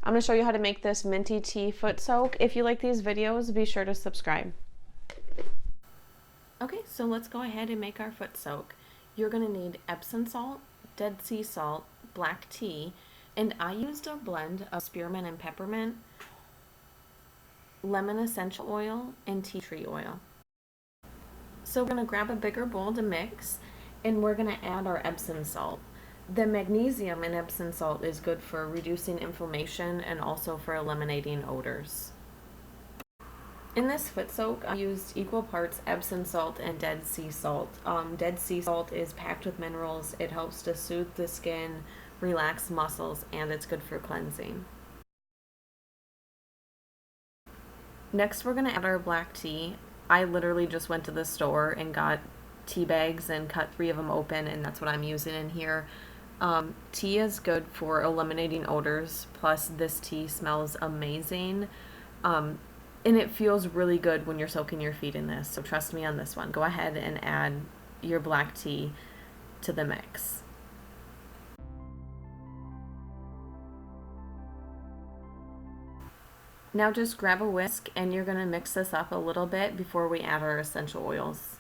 I'm going to show you how to make this Minty Tea Foot Soak. If you like these videos, be sure to subscribe. Okay, so let's go ahead and make our foot soak. You're going to need Epsom salt, Dead Sea salt, black tea, and I used a blend of spearmint and peppermint, lemon essential oil, and tea tree oil. So we're going to grab a bigger bowl to mix, and we're going to add our Epsom salt. The magnesium in Epsom salt is good for reducing inflammation and also for eliminating odors. In this foot soak, I used equal parts Epsom salt and Dead Sea salt. Dead Sea salt is packed with minerals. It helps to soothe the skin, relax muscles, and it's good for cleansing. Next, we're going to add our black tea. I literally just went to the store and got tea bags and cut 3 of them open, and that's what I'm using in here. Tea is good for eliminating odors, plus this tea smells amazing. And it feels really good when you're soaking your feet in this, so trust me on this one. Go ahead and add your black tea to the mix. Now just grab a whisk and you're going to mix this up a little bit before we add our essential oils.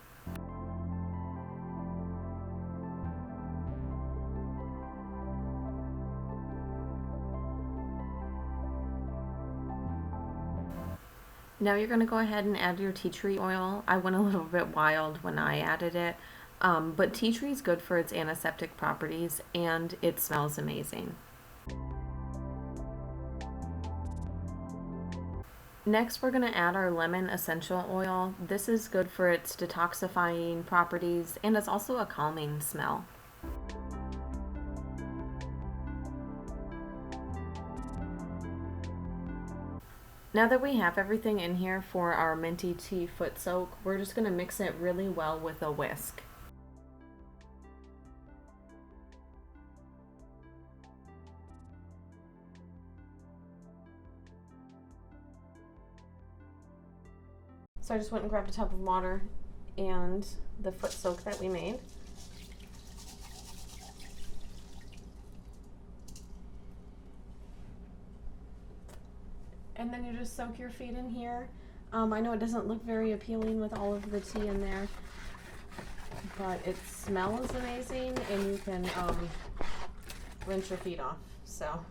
Now you're going to go ahead and add your tea tree oil. I went a little bit wild when I added it, but tea tree is good for its antiseptic properties and it smells amazing. Next, we're going to add our lemon essential oil. This is good for its detoxifying properties and it's also a calming smell. Now that we have everything in here for our Minty Tea Foot Soak, we're just going to mix it really well with a whisk. So I just went and grabbed a tub of water and the foot soak that we made. And then you just soak your feet in here. I know it doesn't look very appealing with all of the tea in there, but it smells amazing and you can rinse your feet off. So